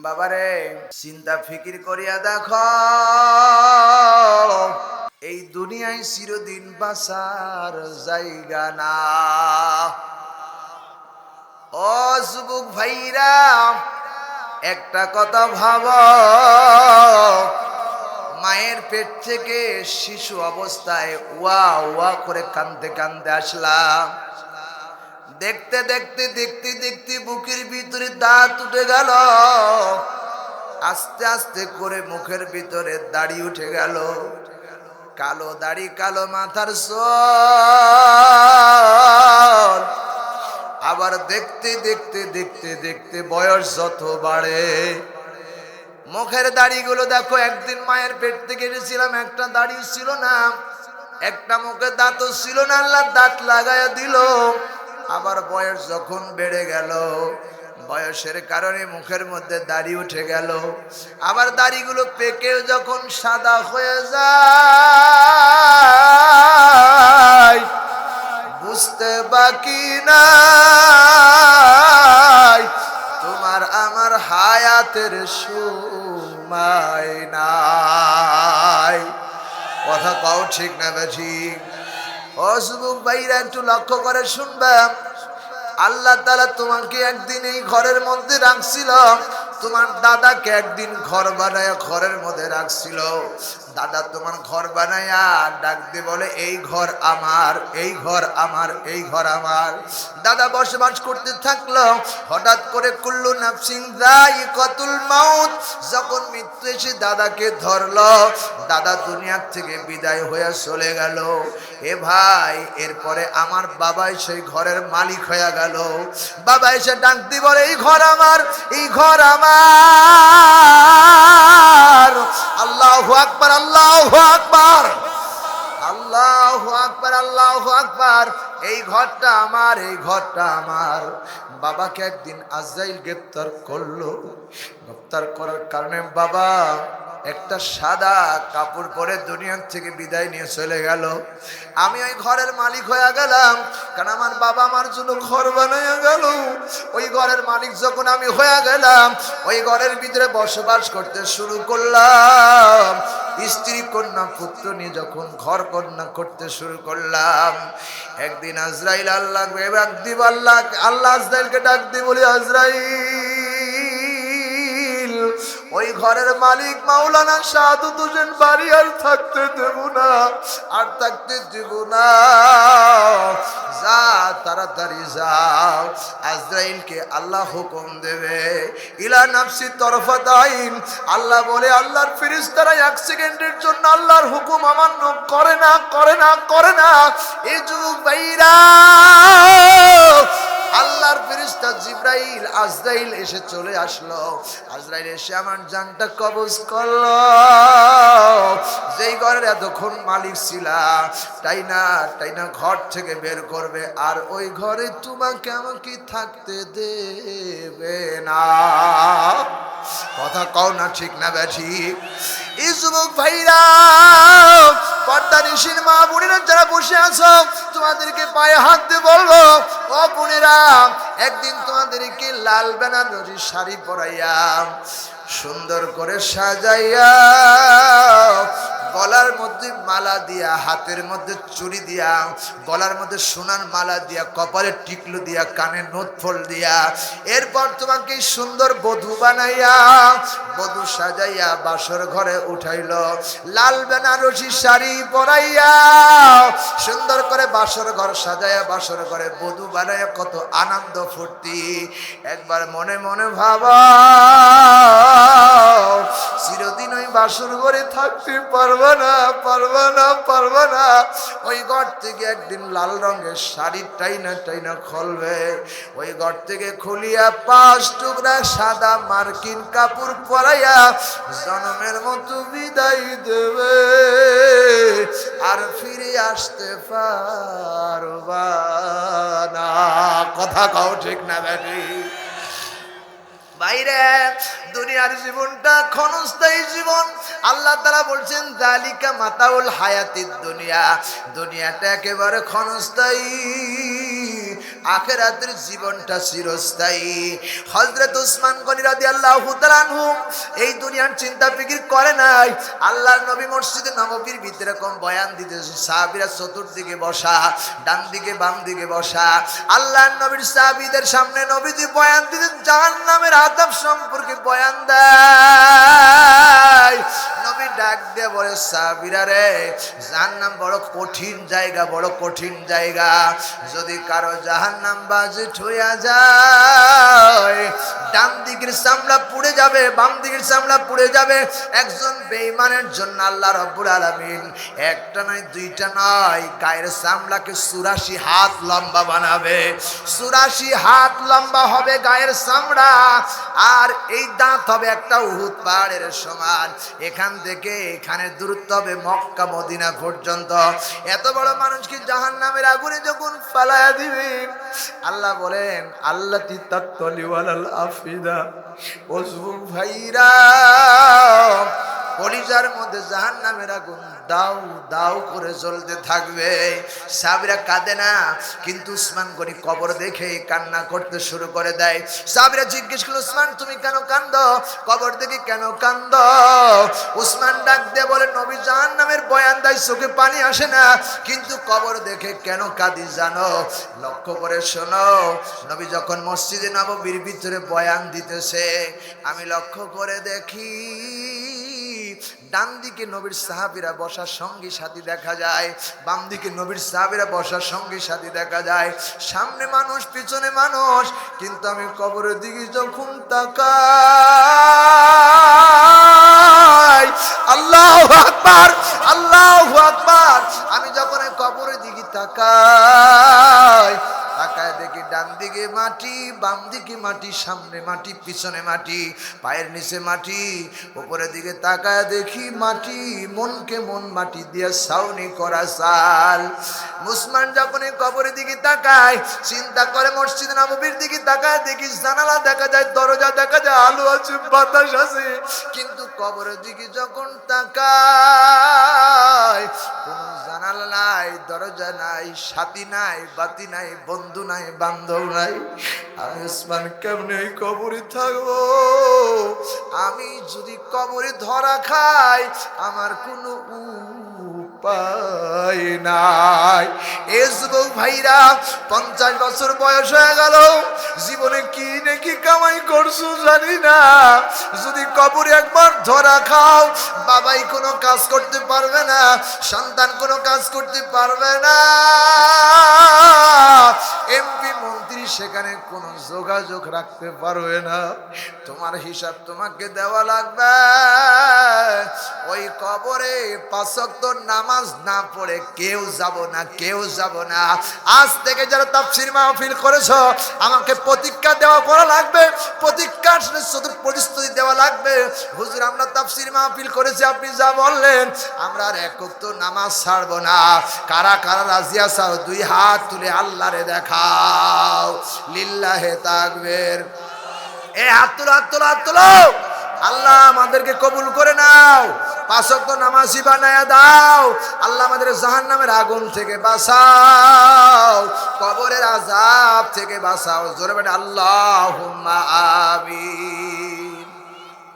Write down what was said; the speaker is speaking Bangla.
বাবারে চিন্তা ফিকির করিয়া দেখো, এই দুনিয়ায় চিরদিন বাঁচার জায়গা না। ও যুবক ভাইরা, একটা কথা ভাবো, মায়ের পেট থেকে শিশু অবস্থায় ওয়া ওয়া করে কাঁদতে কাঁদতে আসলাম। দেখতে দেখতে দেখতে দেখতে বুকের ভিতরে দাঁত উঠে গেল, আস্তে আস্তে করে মুখের ভিতরে দাড়ি উঠে গেল, কালো দাড়ি কালো মাথার চুল। আবার দেখতে দেখতে দেখতে দেখতে বয়স যত বাড়ে, মুখের দাড়িগুলো দেখো, একদিন মায়ের পেট থেকে এসেছিলাম, একটা দাড়ি ছিল না, একটা মুখে দাঁতও ছিল না, আল্লাহ দাঁত লাগাইয়া দিল। আবার বয়স যখন বেড়ে গেল, বয়সের কারণে মুখের মধ্যে দাড়ি উঠে গেল, আবার দাড়িগুলো পেকে যখন সাদা হয়ে যায়, বুঝতে বাকি নাই তোমার আমার হায়াতের সময় নাই। কথা কও ঠিক না বেঠিক? ও যুবক ভাইরা, একটু লক্ষ্য করে শুনবেন। আল্লাহ তাআলা তোমাকে একদিন এই ঘরের মধ্যে রাখছিল, তোমার দাদাকে একদিন ঘর বানায়া ঘরের মধ্যে রাখছিল। দাদা তোমার ঘর বানায়া ডাক দিয়ে বলে, এই ঘর আমার, এই ঘর আমার, এই ঘর আমার। দাদা বসবাস করতে থাকলো, হঠাৎ করে কুল্লু নাফসিন যায়িকাতুল মাউত, যখন মৃত্যু এসে দাদাকে ধরলো, দাদা দুনিয়ার থেকে বিদায় হয়ে চলে গেল। এ ভাই, এরপরে আমার বাবাই সেই ঘরের মালিক হয়ে গেল। বাবা এসে ডাক দিয়ে বলে, এই ঘর আমার, এই ঘর আমার। আল্লাহু আকবার, আল্লাহু আকবার, আল্লাহু আকবার, আল্লাহু আকবার। এই ঘরটা আমার, এই ঘরটা আমার। বাবাকে একদিন আজরাইল গ্রেফতার করলো। গ্রেফতার করার কারণে বাবা একটা সাদা কাপড় পরে দুনিয়ার থেকে বিদায় নিয়ে চলে গেল। আমি ওই ঘরের মালিক হয়ে গেলাম, কারণ আমার বাবা আমার জন্য ঘর বানাইয়া গেল। ওই ঘরের মালিক যখন আমি হয়ে গেলাম, ওই ঘরের ভিতরে বসবাস করতে শুরু করলাম। স্ত্রী কন্যা পুত্র নিয়ে যখন ঘর কন্যা করতে শুরু করলাম, একদিন আজরাইল আল্লাহ ডাক দিব, আল্লাহ আজরাইলকে ডাক দি বলি, আজরাইল, ওই ঘরের মালিক মাওলানা সাধু দুজন বাড়ি আর থাকতে দেব না, আর থাকতে দেব না। যা, তাড়াতাড়ি যাও। আজরাইলকে আল্লাহ হুকুম দেবে, ইলা নাফসি তরফাত আইন। আল্লাহ বলে, আল্লাহর ফেরেশতারা এক সেকেন্ডের জন্য আল্লাহর হুকুম অমান্য করে না, করে না, করে না। এই যুবক ভাইরা, আল্লাহর ফেরেশতা জিবরাইল আজরাইল এসে চলে আসলো। আজরাইল এসে আমার জানটা কবজ করলো। যেই ঘরের এতক্ষণ মালিক ছিলা, তাই না তাই না ঘর থেকে বের করবে, আর ওই ঘরে তোমাকে আমাকে থাকতে দেবে না। কথা কও না ঠিক না বেঠিক? এই যুবক ভাইরা, পর্দা নিশির মা বোনেরা যারা বসে আছো, তোমাদেরকে পায়ে হাত দিয়ে বলবো, ও বোনেরা, একদিন তোমাদেরকে লাল বেনারসি শাড়ি পরাইয়া সুন্দর করে সাজাইয়া, গলার মধ্যে মালা দিয়া, হাতের মধ্যে চুড়ি দিয়া, গলার মধ্যে সোনার মালা দিয়া, কপালে টিকলু দিয়া, কানে নথফল দিয়া, এরপর তোমাকে সুন্দর বধূ বানাইয়া, বধূ সাজাইয়া বাসর ঘরে উঠাইল। লাল বেনারসি শাড়ি পরাইয়া সুন্দর করে বাসর ঘর সাজাইয়া, বাসর ঘরে বধূ বানাইয়া, কত আনন্দ ফুর্তি। একবার মনে মনে ভাবা, চিরদিন ওই বাসর ঘরে থাকতে পারবে না, পারবে না, পারবে না। ওই ঘর থেকে একদিন লাল রঙের শাড়ি টাইনা টাইনা খুলবে, ওই ঘর থেকে খুলিয়া 5 টুকরা সাদা মার্কিন কাপড় পরাইয়া জনমের মতো বিদায় দেবে, আর ফিরে আসতে পারবা না। কথা কও ঠিক না বেটি? বাইরে দুনিয়ার জীবনটা ক্ষণস্থায়ী জীবন। আল্লাহ তাআলা বলছেন, যালিকা মাতাউল হায়াতিদ দুনিয়া, দুনিয়াটা একেবারে ক্ষণস্থায়ী। আখিরাতের জীবনটা চিরস্থায়ী। হযরত উসমান গনি রাদিয়াল্লাহু তাআলা আনহু এই দুনিয়ার চিন্তা ফিকির করে নাই। আল্লাহর নবী মসজিদে নববীর ভিতরে কম বয়ান দিতেছে, সাহাবীরা চতুর্দিকে বসা, ডান দিকে বাম দিকে বসা। আল্লাহর নবীর সাহাবীদের সামনে নবীজি বয়ান দিতেন, জাহান্নামের আযাব সম্পর্কে বয়ান দেয়। নবী ডাক দিয়ে বলে, সাহাবীরা রে, জাহান্নাম বড় কঠিন জায়গা, বড় কঠিন জায়গা। যদি কারো জাহান্নাম বাজিত হইয়া যায়, ডান দিকের চামড়া পুড়ে যাবে, বাম দিকের চামড়া পুড়ে যাবে। একজন বেঈমানের জন্য আল্লাহ রাব্বুল আলামিন একটা নয় দুইটা নয়, গায়ের চামড়াকে 84 হাত লম্বা বানাবে। 84 হাত লম্বা হবে গায়ের চামড়া, আর এই দাঁত হবে একটা উহুদ পাহাড়ের সমান। এখান থেকে এখানে দূরত্ব হবে মক্কা মদিনা পর্যন্ত। এত বড় মানুষকে জাহান্নামের আগুনে যখন ফালায়া দিবেন, আল্লাহ বলেন, আল্লাতি তাত্তালি ওয়ালাল আফিদা, ওযু ভাইরা, কলিজার মধ্যে জাহান্নামের আগুন দাউ দাউ করে জ্বলতে থাকবে। সাহাবীরা কাঁদে না, কিন্তু উসমান গনি কবর দেখে কান্না করতে শুরু করে দেয়। সাহাবীরা জিজ্ঞেস করল, উসমান তুমি কেন কান্দো? কবর দেখে কেন কান্দো? উসমান ডাক দিয়ে বলে, নবী জাহান্নামের বয়ান দেয়, চোখে পানি আসে না, কিন্তু কবর দেখে কেন কাঁদি জানো? লক্ষ্য করে শোনো, নবী যখন মসজিদে নববীর ভিতরে বয়ান দিতেছে, আমি লক্ষ্য করে দেখি ডান দিকে নবীর সাহাবীরা বসার সঙ্গী সাথী দেখা যায়, বাম দিকে নবীর সাহাবীরা বসার সঙ্গী সাথী দেখা যায়, সামনে মানুষ পিছনে মানুষ। কিন্তু আমি কবরের দিকে যখন তাকাই, আল্লাহু আকবার, আল্লাহু আকবার, আমি যখন কবরের দিকে তাকাই, তাকায় দেখি ডান দিকে মাটি, বাম দিকে মাটি, সামনে মাটি, পিছনে মাটি, পায়ের নিচে মাটি, উপরের দিকে তাকায় দেখি মাটি, মনকে মন মাটি দিয়ে ছাউনি করা চাল। মুসলমান যখন এই কবরের দিকে তাকায়, চিন্তা করে মসজিদ নববীর দিকে তাকায় দেখি জানালা দেখা যায়, দরজা দেখা যায়, আলো আছে, বাতাস আছে, কিন্তু কবরের দিকে যখন তাকায়, কোন জানালা নাই, দরজা নাই, সাথী নাই, বাতি নাই, বন্ধু নাই, বান্ধব নাই। আমি উসমান কেমনে এই কবরে থাকবো? আমি যদি কবরে ধরা খাই, আমার কোনো উপায় নাই। এ যুবক ভাইরা, 50 বছর বয়স হয়ে গেল, জীবনে কি নাকি কামাই করছো জানি না। যদি কবরে একবার ধরা খাও, বাবাই কোনো কাজ করতে পারবে না, সন্তান কোনো কাজ করতে পারবে না, এমপি মন্ত্রী সেখানে কোনো যোগাযোগ রাখতে পারবে না। তোমার হিসাব তোমাকে দেওয়া লাগবে। ওই কবরে 5 ওয়াক্ত নামাজ না পড়ে কেউ যাব না, কেউ যাব না। আজ থেকে যারা তাফসীর মাহফিল করেছো, আমাকে প্রতিজ্ঞা দেওয়া করা লাগবে, প্রতিজ্ঞার সাথে প্রতিশ্রুতি দেওয়া লাগবে। হুজুর আমরা তাফসীর মাহফিল করেছি, আপনি যা বললেন, আমরা আর 1 ওয়াক্ত নামাজ ছাড়বো না। কারা কারা রাজি আছো? 2 হাত তুলে আল্লাহরে দেখাও। লিল্লাহে তাকবীর। এ হাত তুলো, হাত তুলো, হাত তুলো। আল্লাহ আমাদেরকে কবুল করে নাও, 5 ওয়াক্ত নামাজি বানায়া দাও। আল্লাহ আমাদের জাহান্নামের আগুন থেকে বাঁচাও, কবরের আযাব থেকে বাঁচাও। জোরে বলে আল্লাহুম্মা আমিন।